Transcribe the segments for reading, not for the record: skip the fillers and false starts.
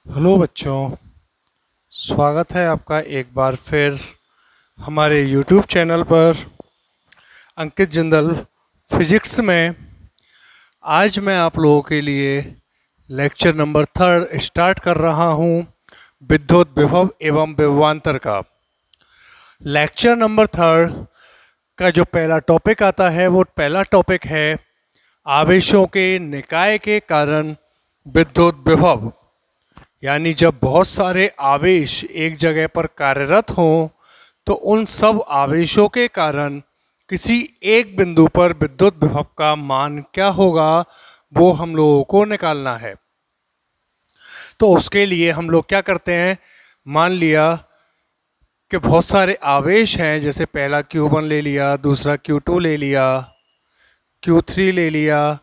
Hello बच्चों, स्वागत है आपका एक बार फिर हमारे यूट्यूब चैनल पर अंकित जिंदल फिजिक्स में। आज मैं आप लोगों के लिए लेक्चर नंबर 3 स्टार्ट कर रहा हूं, विद्युत विभव एवं विभवांतर का। लेक्चर नंबर 3 का जो पहला टॉपिक आता है वो पहला टॉपिक है आवेशों के निकाय के कारण विद्युत विभव। यानी जब बहुत सारे आवेश एक जगह पर कार्यरत हों तो उन सब आवेशों के कारण किसी एक बिंदु पर विद्युत विभव का मान क्या होगा वो हम लोगों को निकालना है। तो उसके लिए हम लोग क्या करते हैं, मान लिया कि बहुत सारे आवेश हैं, जैसे पहला Q1 ले लिया, दूसरा Q2 ले लिया, Q3 ले लिया,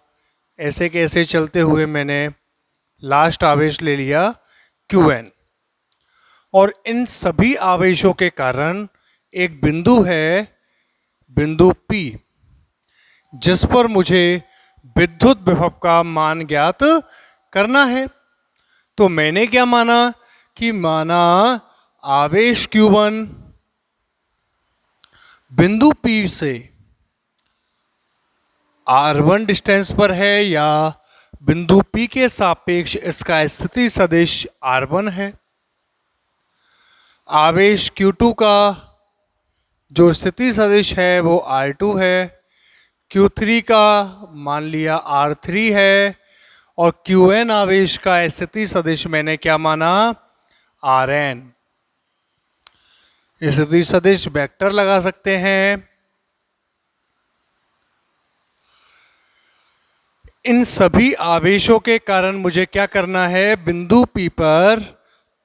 ऐसे के ऐसे चलते हुए मैंने लास्ट आवेश ले लिया Qn। और इन सभी आवेशों के कारण एक बिंदु है, बिंदु P, जिस पर मुझे विद्युत विभव का मान ज्ञात करना है। तो मैंने क्या माना कि आवेश Q1 बिंदु P से R1 डिस्टेंस पर है या बिंदु P के सापेक्ष इसका स्थिति सदिश R1 है। आवेश Q2 का जो स्थिति सदिश है वो R2 है। Q3 का मान लिया R3 है। और Qn आवेश का स्थिति सदिश मैंने क्या माना, Rn। स्थिति सदिश वेक्टर लगा सकते हैं। इन सभी आवेशों के कारण मुझे क्या करना है, बिंदु P पर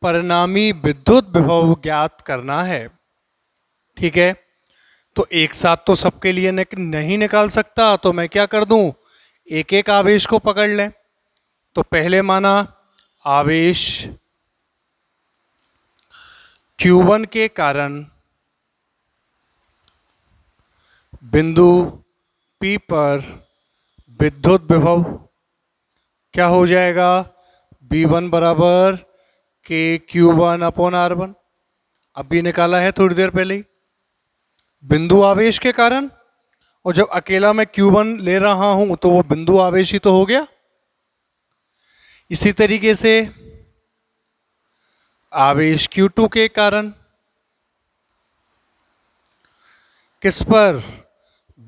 परिणामी विद्युत विभव ज्ञात करना है। ठीक है, तो एक साथ तो सबके लिए नहीं निकाल सकता, तो मैं क्या कर दूं, एक एक आवेश को पकड़ लें। तो पहले माना आवेश Q1 के कारण बिंदु P पर विद्युत विभव क्या हो जाएगा, V1 बराबर के Q1 अपॉन R1। अभी निकाला है थोड़ी देर पहले ही, बिंदु आवेश के कारण। और जब अकेला मैं Q1 ले रहा हूं तो वो बिंदु आवेश ही तो हो गया। इसी तरीके से आवेश Q2 के कारण किस पर,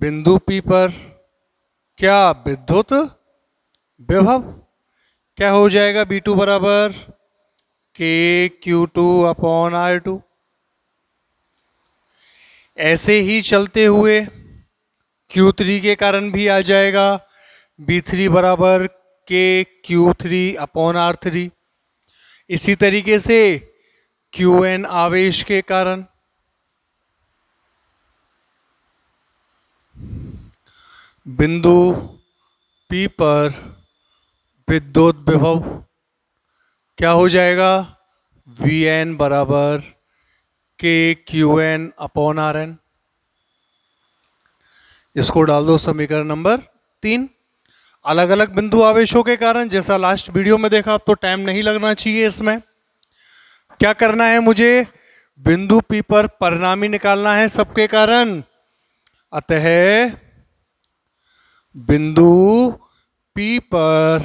बिंदु P पर क्या, विद्युत विभव क्या हो जाएगा, V2 बराबर के Q2 अपॉन R2। ऐसे ही चलते हुए Q3 के कारण भी आ जाएगा, V3 बराबर के Q3 अपॉन R3। इसी तरीके से Qn आवेश के कारण बिंदु P पर विद्युत विभव क्या हो जाएगा, Vn बराबर के Qn अपॉन Rn। इसको डाल दो समीकरण नंबर 3। अलग अलग बिंदु आवेशों के कारण, जैसा लास्ट वीडियो में देखा, अब तो टाइम नहीं लगना चाहिए। इसमें क्या करना है, मुझे बिंदु P पर परिणामी निकालना है सबके कारण। अतः बिंदु P पर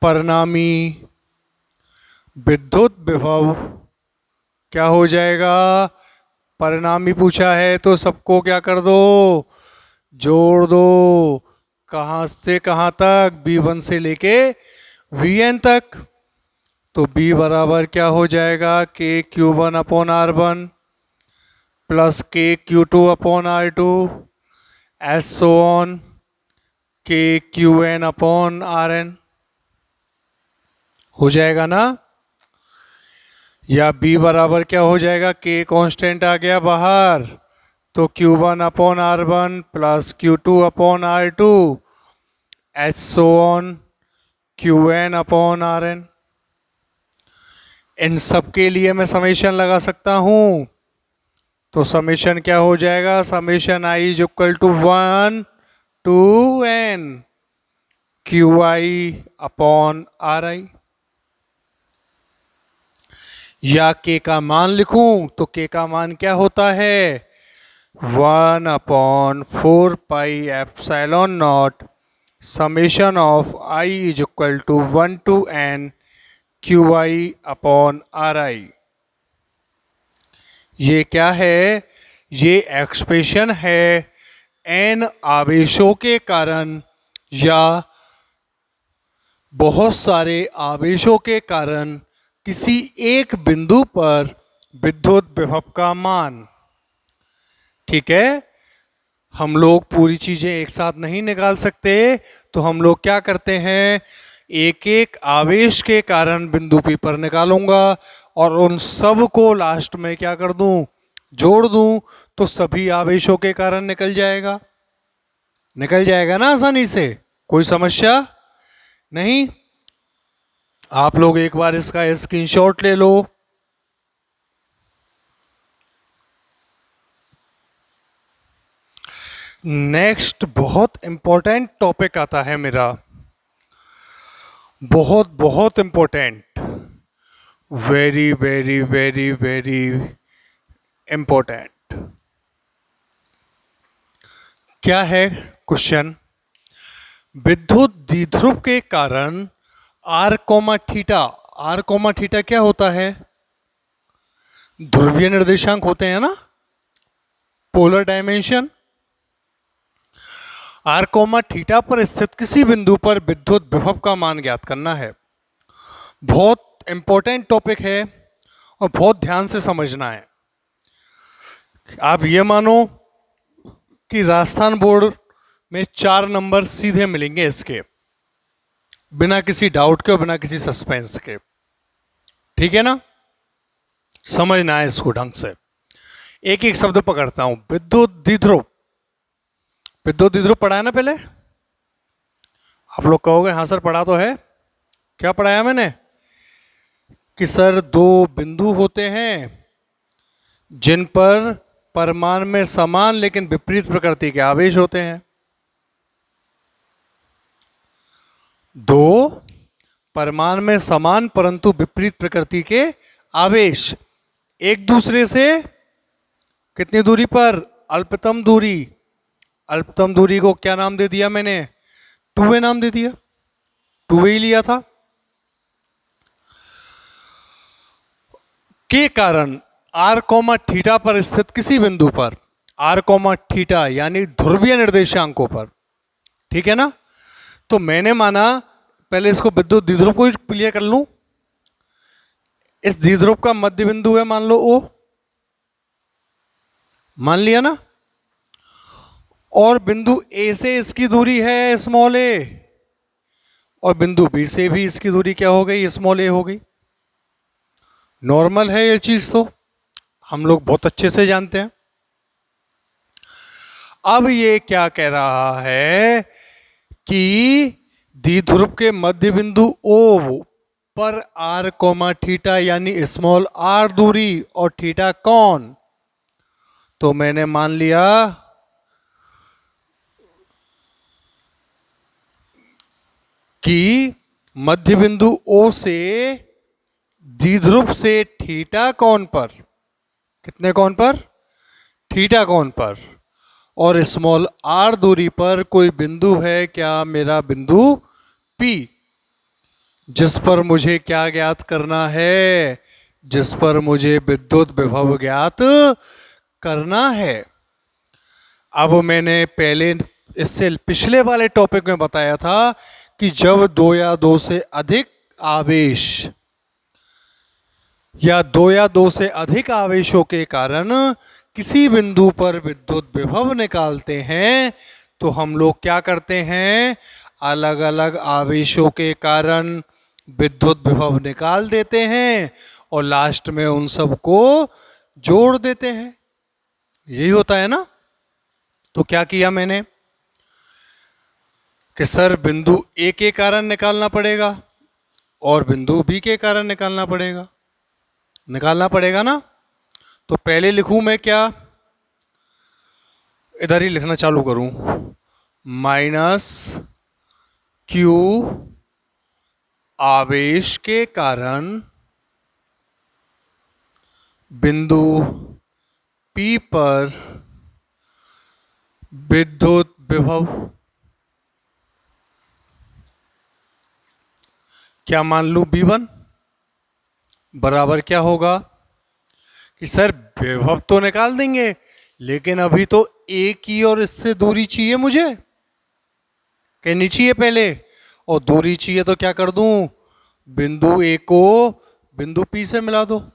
परिणामी विद्युत विभव क्या हो जाएगा, परिणामी पूछा है तो सबको क्या कर दो, जोड़ दो। कहां से कहां तक, V1 से लेके Vn तक। तो B बराबर क्या हो जाएगा, के Q1 अपॉन R1 प्लस के Q2 upon R2 S so on के Qn अपॉन Rn। हो जाएगा ना। या B बराबर क्या हो जाएगा, K कांस्टेंट आ गया बाहर, तो Q1 upon R1 plus Q2 upon R2 H so on Qn upon Rn। इन सब के लिए मैं समेशन लगा सकता हूं। तो समेशन क्या हो जाएगा, summation i is equal to 1 to n Qi upon Ri। या के का मान लिखूं तो के का मान क्या होता है, 1/4 pi epsilon naught summation of I is equal to 1 to n QI/RI। ये क्या है, ये एक्सप्रेशन है n आवेशों के कारण या बहुत सारे आवेशों के कारण किसी एक बिंदु पर विद्युत विभव का मान। ठीक है, हम लोग पूरी चीजें एक साथ नहीं निकाल सकते, तो हम लोग क्या करते हैं, एक एक आवेश के कारण बिंदु पी पर निकालूंगा और उन सब को लास्ट में क्या कर दूं, जोड़ दूं, तो सभी आवेशों के कारण निकल जाएगा। निकल जाएगा ना आसानी से, कोई समस्या नहीं। आप लोग एक बार इसका स्क्रीनशॉट ले लो। नेक्स्ट बहुत इंपॉर्टेंट टॉपिक आता है मेरा, बहुत बहुत important, very very very very important. क्या है क्वेश्चन, विद्युत द्विध्रुव के कारण R comma theta, R comma theta क्या होता है, ध्रुवीय निर्देशांक होते हैं ना, polar dimension. R comma theta पर स्थित किसी बिंदु पर विद्युत विभव का मान ज्ञात करना है। बहुत इंपॉर्टेंट टॉपिक है और बहुत ध्यान से समझना है। आप ये मानो कि राजस्थान बोर्ड में 4 नंबर सीधे मिलेंगे इसके, बिना किसी डाउट के और बिना किसी सस्पेंस के। ठीक है ना, समझना है इसको ढंग से। एक एक शब्द पकड़ता हूं, विद्युत द्विध्रुव। विद्युत द्विध्रुव पढ़ा है ना पहले, आप लोग कहोगे हाँ सर पढ़ा तो है। क्या पढ़ाया मैंने, कि सर 2 बिंदु होते हैं जिन पर परमाणु में समान लेकिन विपरीत प्रकृति के आवेश होते हैं। 2 परमाणु में समान परंतु विपरीत प्रकृति के आवेश एक दूसरे से कितनी दूरी पर, अल्पतम दूरी। अल्पतम दूरी को क्या नाम दे दिया मैंने, 2a नाम दे दिया, 2a ही लिया था। के कारण आर कोमा थीटा पर स्थित किसी बिंदु पर, आर कोमा थीटा यानी ध्रुवीय निर्देशांकों पर। ठीक है ना, तो मैंने माना पहले इसको विद्युत द्विध्रुव को क्लियर कर लूं। इस द्विध्रुव का मध्य बिंदु है मान लो O, मान लिया ना, और बिंदु A से इसकी दूरी है स्मॉल a, और बिंदु B से भी इसकी दूरी क्या हो गई, स्मॉल a हो गई। नॉर्मल है ये चीज, तो हम लोग बहुत अच्छे से जानते हैं। अब ये क्या कह रहा है कि द्विध्रुव के मध्य बिंदु O पर आर कोमा थीटा यानी स्मॉल r दूरी और थीटा कौन, तो मैंने मान लिया कि मध्य बिंदु O से द्विध्रुव से थीटा कोण पर, कितने कोण पर, थीटा कोण पर, और स्मॉल r दूरी पर कोई बिंदु है क्या, मेरा बिंदु P, जिस पर मुझे क्या ज्ञात करना है, जिस पर मुझे विद्युत विभव ज्ञात करना है। अब मैंने पहले इससे पिछले वाले टॉपिक में बताया था कि जब 2 या 2 से अधिक आवेश या 2 या 2 से अधिक आवेशों के कारण किसी बिंदु पर विद्युत विभव निकालते हैं, तो हम लोग क्या करते हैं, अलग अलग आवेशों के कारण विद्युत विभव निकाल देते हैं और लास्ट में उन सबको जोड़ देते हैं। यही होता है ना। तो क्या किया मैंने कि सर बिंदु A के कारण निकालना पड़ेगा और बिंदु B के कारण निकालना पड़ेगा, निकालना पड़ेगा ना। तो पहले लिखूं मैं क्या, इधर ही लिखना चालू करूं, -Q आवेश के कारण बिंदु P पर विद्युत विभव क्या मान लूं V1 बराबर क्या होगा कि सर विभव तो निकाल देंगे लेकिन अभी तो A की और इससे दूरी चाहिए मुझे, कहनी चाहिए पहले, और दूरी चाहिए तो क्या कर दूं, बिंदु A को बिंदु P से मिला दो।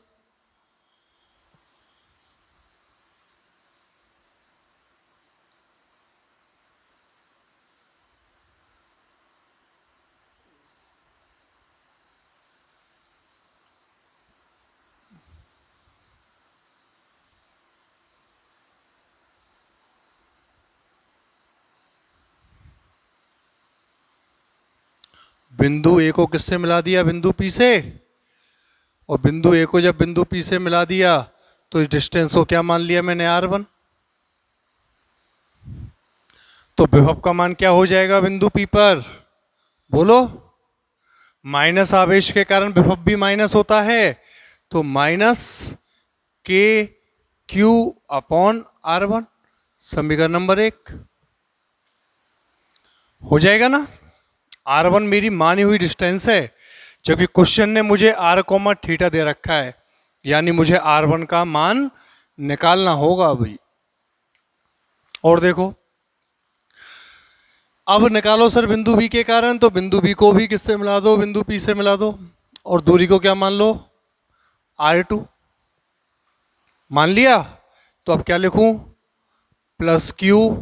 बिंदु A को किससे मिला दिया, बिंदु P से, और बिंदु A को जब बिंदु P से मिला दिया तो इस डिस्टेंस को क्या मान लिया मैंने, R1। तो विभव का मान क्या हो जाएगा बिंदु P पर, बोलो। माइनस आवेश के कारण विभव भी माइनस होता है, तो माइनस के क्यू अपॉन R1, समीकरण नंबर 1 हो जाएगा ना। R1 मेरी मानी हुई डिस्टेंस है, जबकि क्वेश्चन ने मुझे r, थीटा दे रखा है, यानी मुझे R1 का मान निकालना होगा अभी। और देखो अब निकालो सर बिंदु B के कारण, तो बिंदु B को भी किससे मिला दो, बिंदु P से मिला दो, और दूरी को क्या मान लो, R2 मान लिया। तो अब क्या लिखूं, प्लस Q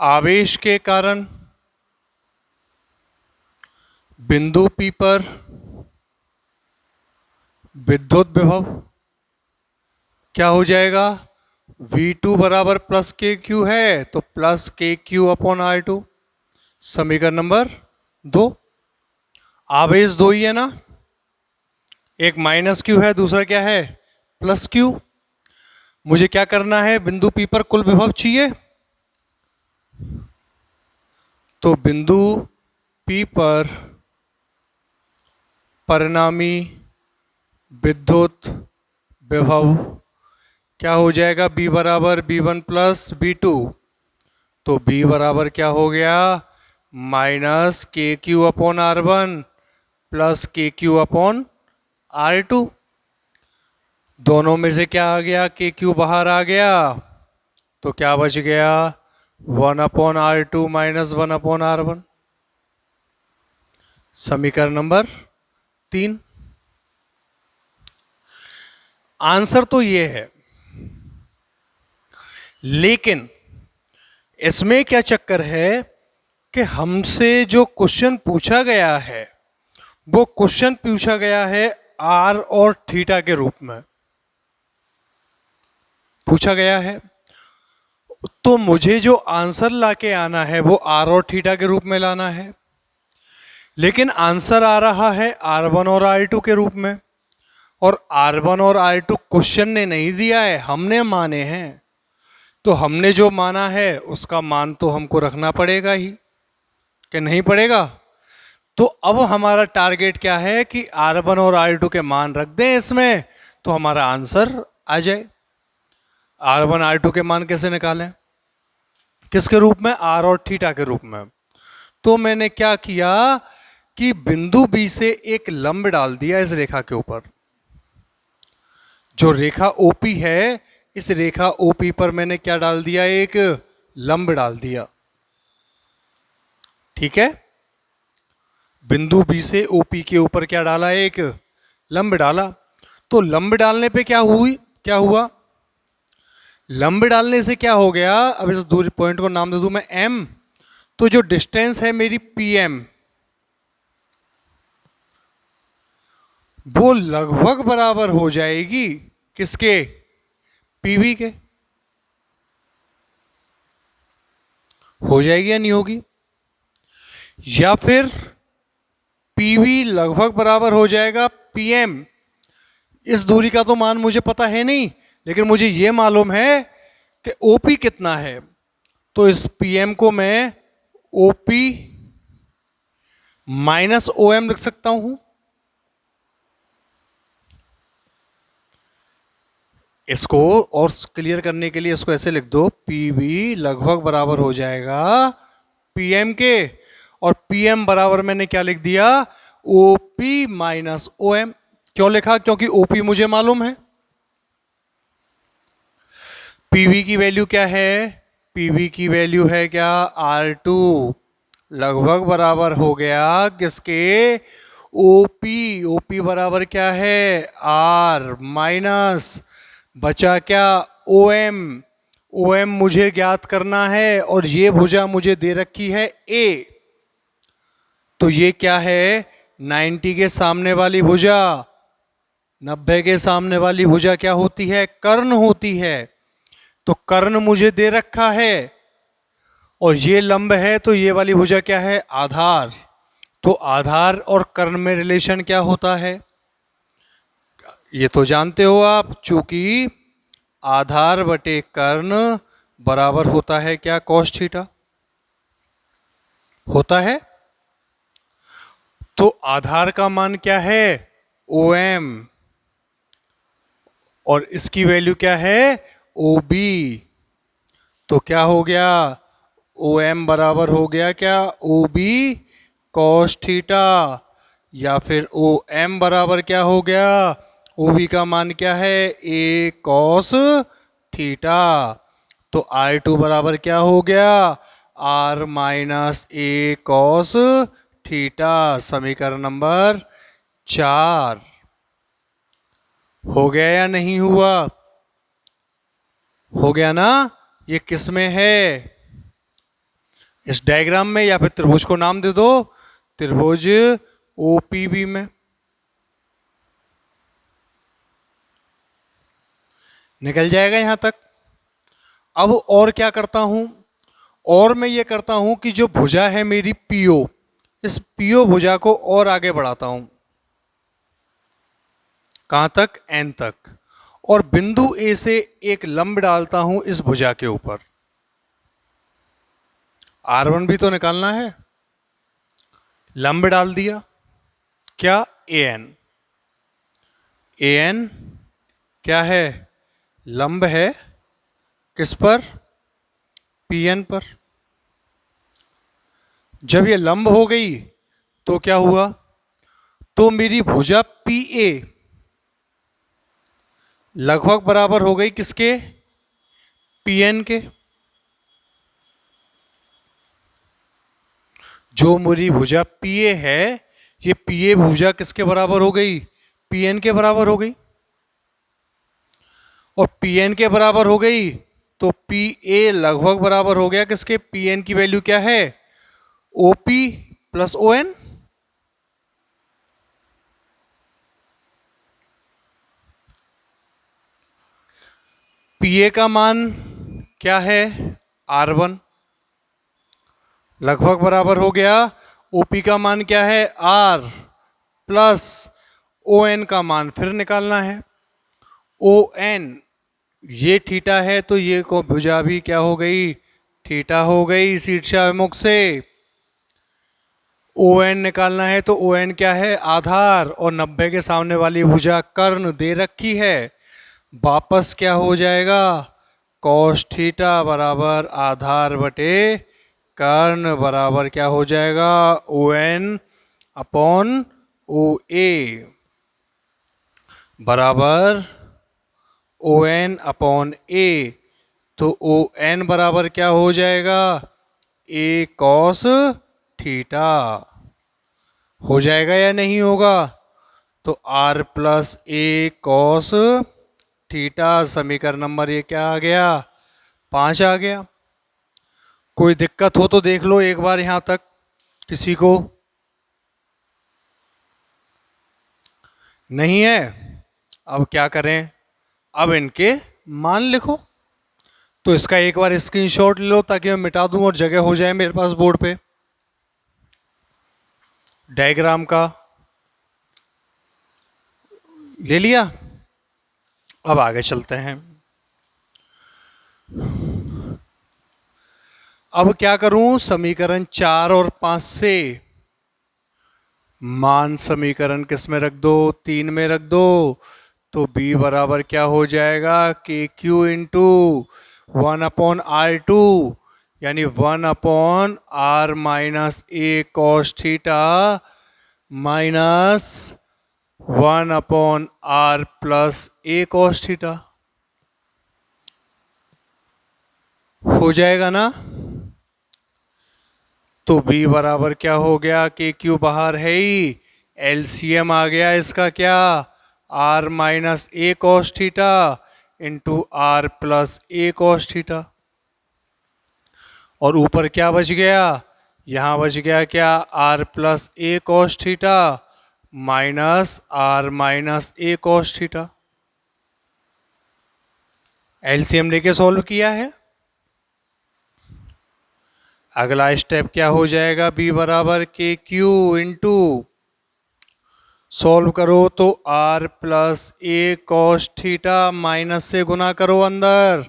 आवेश के कारण बिंदु P पर विद्युत विभव क्या हो जाएगा, V2 बराबर प्लस के क्यू है, तो प्लस के क्यू अपॉन R2, समीकरण नंबर 2। आवेश दो ही है ना, एक माइनस क्यू है, दूसरा क्या है, प्लस क्यू। मुझे क्या करना है, बिंदु P पर कुल विभव चाहिए, तो बिंदु P पर परिणामी विद्युत विभव क्या हो जाएगा, B बराबर B1 प्लस B2, तो B बराबर क्या हो गया, माइनस के क्यू अपॉन R1 प्लस के क्यू अपॉन R2। दोनों में से क्या आ गया, के क्यू बाहर आ गया, तो क्या बच गया, 1/R2 माइनस 1/R1, समीकरण नंबर 3। आंसर तो ये है, लेकिन इसमें क्या चक्कर है कि हमसे जो क्वेश्चन पूछा गया है वो क्वेश्चन पूछा गया है R और थीटा के रूप में पूछा गया है, तो मुझे जो आंसर लाके आना है वो R और थीटा के रूप में लाना है। लेकिन आंसर आ रहा है R1 और R2 के रूप में, और R1 और R2 क्वेश्चन ने नहीं दिया है, हमने माने हैं। तो हमने जो माना है उसका मान तो हमको रखना पड़ेगा ही, कि नहीं पड़ेगा। तो अब हमारा टारगेट क्या है कि R1 और R2 के मान रख दें इसमें, तो हमारा आंसर आ जाए। R1 R2 के मान कैसे निकालें, किसके रूप में, R और थीटा के रूप में। तो मैंने क्या किया कि बिंदु B से एक लंब डाल दिया इस रेखा के ऊपर, जो रेखा OP है, इस रेखा OP पर मैंने क्या डाल दिया, एक लंब डाल दिया, ठीक है। बिंदु B से OP के ऊपर क्या डाला, एक लंब डाला। तो लंब डालने पे क्या हुआ, लंब डालने से क्या हो गया, अब इस दूरी पॉइंट को नाम दे दूं मैं M, तो जो डिस्टेंस है मेरी PM वो लगभग बराबर हो जाएगी किसके, PV के। हो जाएगी या नहीं होगी, या फिर PV लगभग बराबर हो जाएगा PM। इस दूरी का तो मान मुझे पता है नहीं, लेकिन मुझे यह मालूम है कि OP कितना है, तो इस PM को मैं OP माइनस OM लिख सकता हूं। इसको और क्लियर करने के लिए इसको ऐसे लिख दो, पी वी लगभग बराबर हो जाएगा पीएम के, और पीएम बराबर मैंने क्या लिख दिया, ओपी माइनस ओएम। क्यों लिखा? क्योंकि ओपी मुझे मालूम है। पीवी की वैल्यू क्या है? पीवी की वैल्यू है क्या? R2 लगभग बराबर हो गया किसके? ओपी। ओपी बराबर क्या है? R माइनस बचा क्या? OM। OM मुझे ज्ञात करना है और ये भुजा मुझे दे रखी है A। तो ये क्या है? 90 के सामने वाली भुजा, 90 के सामने वाली भुजा क्या होती है? कर्ण होती है। तो कर्ण मुझे दे रखा है और ये लंब है, तो ये वाली भुजा क्या है? आधार। तो आधार और कर्ण में रिलेशन क्या होता है? ये तो जानते हो आप, चूंकि आधार बटे कर्ण बराबर होता है क्या? कॉस थीटा होता है। तो आधार का मान क्या है? OM, और इसकी वैल्यू क्या है? OB। तो क्या हो गया? OM बराबर हो गया क्या? OB कॉस थीटा, या फिर OM बराबर क्या हो गया? OB का मान क्या है? A cos theta. तो R2 बराबर क्या हो गया? R minus A cos theta. समीकरण नंबर 4 हो गया या नहीं हुआ? हो गया ना? ये किस में है? इस डायग्राम में, या फिर त्रिभुज को नाम दे दो त्रिभुज OPB में। निकल जाएगा यहां तक। अब और क्या करता हूं? और मैं ये करता हूं कि जो भुजा है मेरी PO, इस PO भुजा को और आगे बढ़ाता हूं। कहां तक? N तक। और बिंदु A से एक लंब डालता हूं इस भुजा के ऊपर। R1 भी तो निकालना है। लंब डाल दिया, क्या? AN। AN क्या है? लंब है। किस पर? PN पर। जब ये लंब हो गई तो क्या हुआ? तो मेरी भुजा PA लगभग बराबर हो गई किसके? PN के। जो मेरी भुजा PA है, ये PA भुजा किसके बराबर हो गई? PN के बराबर हो गई। और PN के बराबर हो गई तो PA लगभग बराबर हो गया किसके? PN की वैल्यू क्या है? OP plus ON। PA का मान क्या है? R1 लगभग बराबर हो गया। OP का मान क्या है? R प्लस ON का मान फिर निकालना है। ON ये थीटा है, तो ये को भुजा भी क्या हो गई? थीटा हो गई शीर्षाभिमुख से। ON निकालना है तो ON क्या है? आधार, और 90 के सामने वाली भुजा कर्ण दे रखी है। वापस क्या हो जाएगा? कॉस थीटा बराबर आधार बटे कर्ण बराबर क्या हो जाएगा? ON अपॉन OA बराबर ON अपॉन A। तो ON बराबर क्या हो जाएगा? A cos theta. हो जाएगा या नहीं होगा? तो R plus A cos theta. समीकरण नंबर ये क्या आ गया? 5 आ गया। कोई दिक्कत हो तो देख लो एक बार यहां तक किसी को। नहीं है? अब क्या करें? अब इनके मान लिखो। तो इसका एक बार स्क्रीनशॉट ले लो ताकि मैं मिटा दूं और जगह हो जाए मेरे पास बोर्ड पे डायग्राम का। ले लिया? अब आगे चलते हैं। अब क्या करूं? समीकरण 4 और 5 से मान समीकरण किस में रख दो? 3 में रख दो। तो B बराबर क्या हो जाएगा, के क्यू इंटू 1/r2, यानी 1/r minus A cos theta minus 1/r plus A cos theta हो जाएगा ना। तो B बराबर क्या हो गया, के क्यू बाहर है ही, एलसीएम आ गया इसका क्या, r minus A cos theta into R plus A cos theta. और ऊपर क्या बच गया, यहां बच गया क्या, r plus A cos theta minus r minus A cos theta. LCM लेके सॉल्व किया है। अगला स्टेप क्या हो जाएगा, B बराबर के क्यू इंटू, सॉल्व करो तो r plus A cos theta minus से गुना करो अंदर,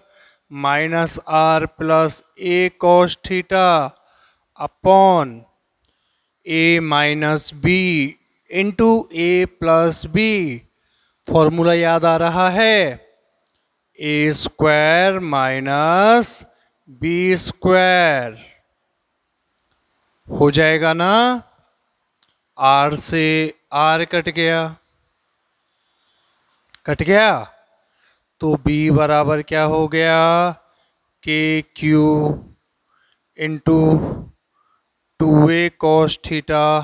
minus r plus A cos theta upon a minus B into A plus B. Formula याद आ रहा है, A square minus B square हो जाएगा ना। r से r कट गया, तो B बराबर क्या हो गया, K Q into 2a cos theta,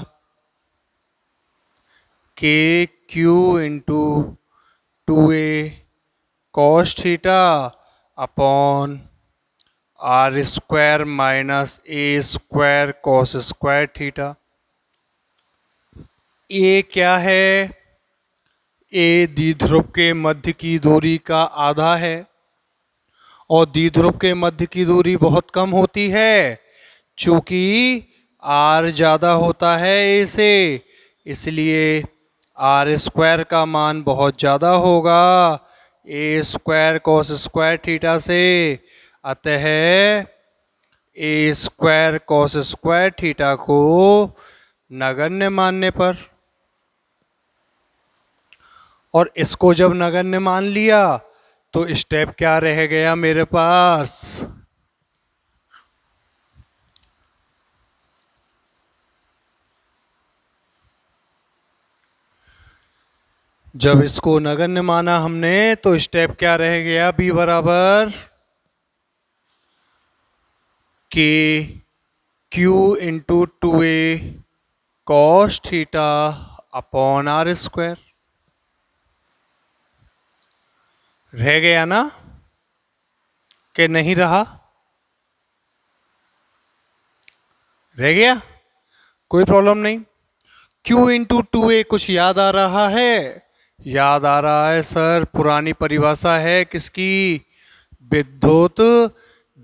K Q into 2a cos theta upon r square minus A square cos square theta. A क्या है, ए द्विध्रुव के मध्य की दूरी का आधा है, और द्विध्रुव के मध्य की दूरी बहुत कम होती है, चूंकि r ज़्यादा होता है ए से, इसलिए r स्क्वायर का मान बहुत ज़्यादा होगा ए स्क्वायर कॉस स्क्वायर थीटा से। अतः ए स्क्वायर कॉस स्क्वायर थीटा को नगण्य मानने पर, और इसको जब नगण्य मान लिया तो स्टेप क्या रह गया मेरे पास, जब इसको नगण्य माना हमने तो स्टेप क्या रह गया, B बराबर K Q into 2a cos theta upon R square रह गया ना, कि नहीं रहा, रह गया, कोई प्रॉब्लम नहीं। Q इंटू 2a कुछ याद आ रहा है, याद आ रहा है सर, पुरानी परिभाषा है किसकी, विद्युत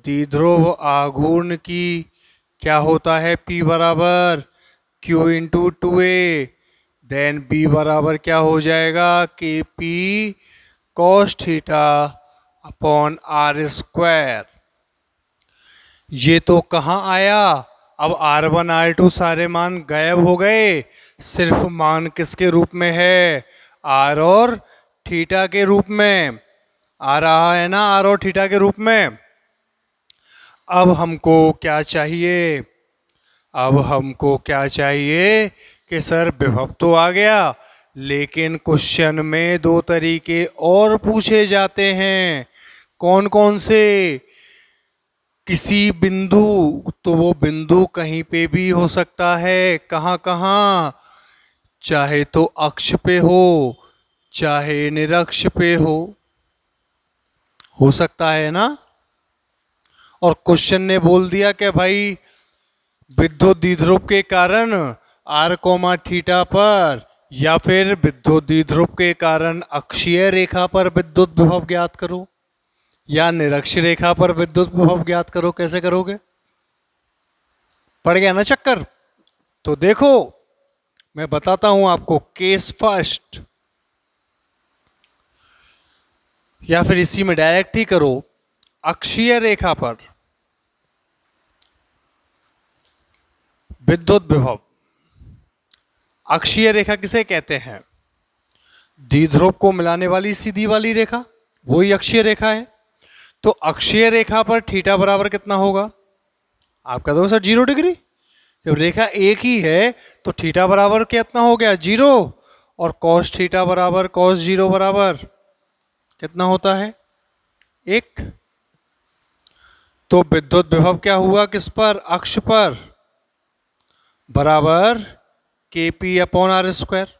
द्विध्रुव आघूर्ण की। क्या होता है, P बराबर Q into 2a, then B बराबर क्या हो जाएगा, K P cos theta upon R square. ये तो कहाँ आया, अब R1 R2 सारे मान गायब हो गए, सिर्फ मान किसके रूप में है, R और थीटा के रूप में आ रहा है ना, R और थीटा के रूप में। अब हमको क्या चाहिए, अब हमको क्या चाहिए कि सर विभव तो आ गया, लेकिन क्वेश्चन में दो तरीके और पूछे जाते हैं। कौन कौन से, किसी बिंदु, तो वो बिंदु कहीं पे भी हो सकता है, कहाँ कहाँ, चाहे तो अक्ष पे हो चाहे निरक्ष पे हो सकता है ना। और क्वेश्चन ने बोल दिया कि भाई विद्युत द्विध्रुव के कारण r कोमा थीटा पर, या फिर विद्युत द्विध्रुव के कारण अक्षीय रेखा पर विद्युत विभव ज्ञात करो, या निरक्ष रेखा पर विद्युत विभव ज्ञात करो। कैसे करोगे, पड़ गया ना चक्कर। तो देखो मैं बताता हूं आपको, केस फर्स्ट, या फिर इसी में डायरेक्ट ही करो। अक्षीय रेखा पर विद्युत विभव, अक्षीय रेखा किसे कहते हैं, द्विध्रुव को मिलाने वाली सीधी वाली रेखा, वही अक्षीय रेखा है। तो अक्षीय रेखा पर थीटा बराबर कितना होगा? आप कह दोगे सर 0 डिग्री। जब रेखा एक ही है तो थीटा बराबर कितना हो गया? 0। और कॉस थीटा बराबर कॉस 0 बराबर कितना होता है? 1। तो विद्युत विभव क्या हुआ किस पर? अक्ष पर, बराबर KP अपॉन R स्क्वायर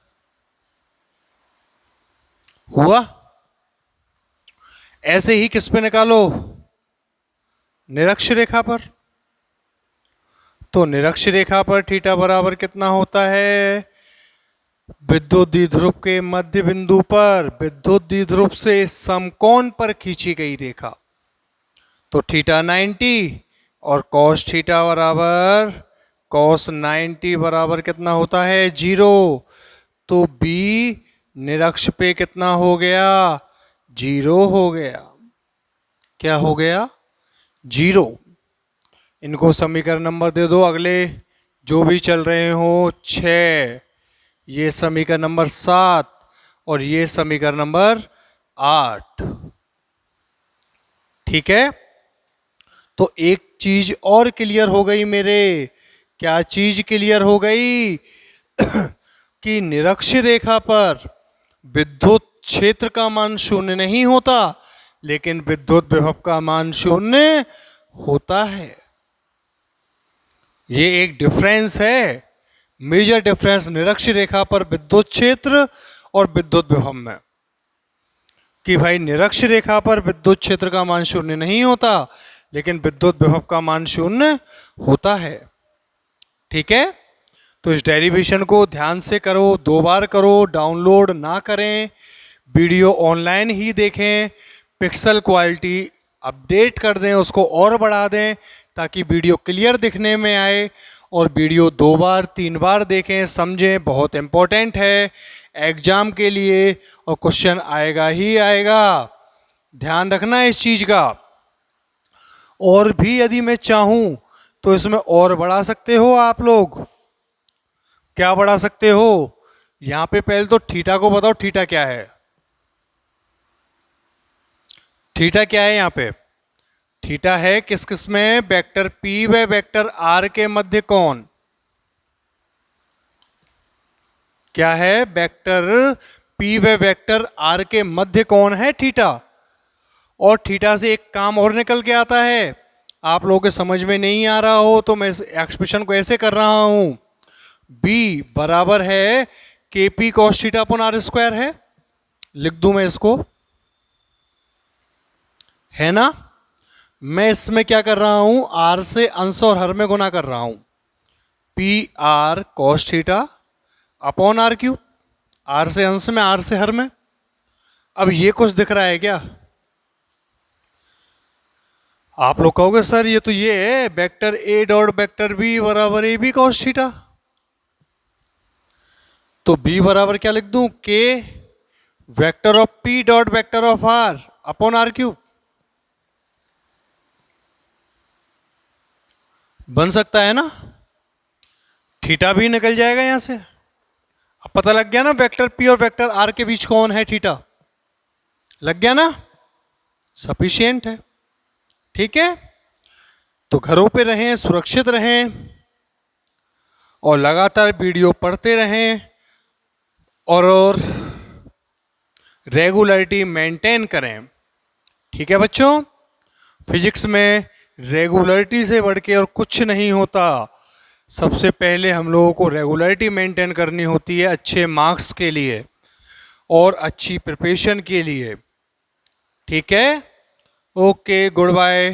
हुआ। ऐसे ही किस पे निकालो? निरक्ष रेखा पर। तो निरक्ष रेखा पर थीटा बराबर कितना होता है? विद्युत द्विध्रुव के मध्य बिंदु पर विद्युत द्विध्रुव से समकोण पर खींची गई रेखा। तो थीटा 90 और कॉस थीटा बराबर कॉस 90 बराबर कितना होता है? 0। तो B निरक्ष पे कितना हो गया? 0 हो गया। क्या हो गया? 0। इनको समीकरण नंबर दे दो अगले जो भी चल रहे हो। 6, ये समीकरण नंबर 7 और ये समीकरण नंबर 8। ठीक है। तो एक चीज और क्लियर हो गई मेरे। क्या चीज क्लियर हो गई? कि निरक्ष रेखा पर विद्युत क्षेत्र का मान शून्य नहीं होता, लेकिन विद्युत विभव का मान शून्य होता है। ये एक डिफरेंस है, मेजर डिफरेंस निरक्ष रेखा पर विद्युत क्षेत्र और विद्युत विभव में, कि भाई निरक्ष रेखा पर विद्युत क्षेत्र का मान शून्य नहीं होता, लेकिन विद्युत विभव का मान शून्य होता है। ठीक है। तो इस डेरिवेशन को ध्यान से करो, 2 बार करो, डाउनलोड ना करें, वीडियो ऑनलाइन ही देखें, पिक्सल क्वालिटी अपडेट कर दें, उसको और बढ़ा दें ताकि वीडियो क्लियर दिखने में आए। और वीडियो 2 बार 3 बार देखें, समझें, बहुत इंपॉर्टेंट है एग्जाम के लिए और क्वेश्चन आएगा ही आएगा। ध्यान रखना इस चीज का। और भी यदि मैं चाहूं तो इसमें और बढ़ा सकते हो आप लोग। क्या बढ़ा सकते हो? यहां पे पहले तो थीटा को बताओ, थीटा क्या है? थीटा क्या है यहां पे? थीटा है किस किस में? वेक्टर P व वेक्टर R के मध्य कोण। क्या है? वेक्टर P व वेक्टर R के मध्य कोण है थीटा। और थीटा से एक काम और निकल के आता है, आप लोगों के समझ में नहीं आ रहा हो तो मैं इस एक्सप्रेशन को ऐसे कर रहा हूं। B बराबर है KP cos theta upon R square है। लिख दूं मैं इसको, है ना? मैं इसमें क्या कर रहा हूं? R से अंश और हर में गुना कर रहा हूं। PR cos theta upon R cube. R से अंश में, R से हर में। अब ये कुछ दिख रहा है क्या? आप लोग कहोगे सर ये तो ये है vector A dot vector B बराबर AB cos थीटा। तो B बराबर क्या लिख दूं? K vector of P dot vector of R upon R cube. बन सकता है ना? थीटा भी निकल जाएगा यहां से। अब पता लग गया ना वेक्टर P और वेक्टर R के बीच कौन है थीटा? लग गया ना? सफिशिएंट है। ठीक है। तो घरों पे रहें, सुरक्षित रहें और लगातार वीडियो पढ़ते रहें और रेगुलरिटी मेंटेन करें। ठीक है बच्चों। फिजिक्स में रेगुलरिटी से बढ़ के और कुछ नहीं होता। सबसे पहले हम लोगों को रेगुलरिटी मेंटेन करनी होती है अच्छे मार्क्स के लिए और अच्छी प्रिपरेशन के लिए। ठीक है। Okay, good bye.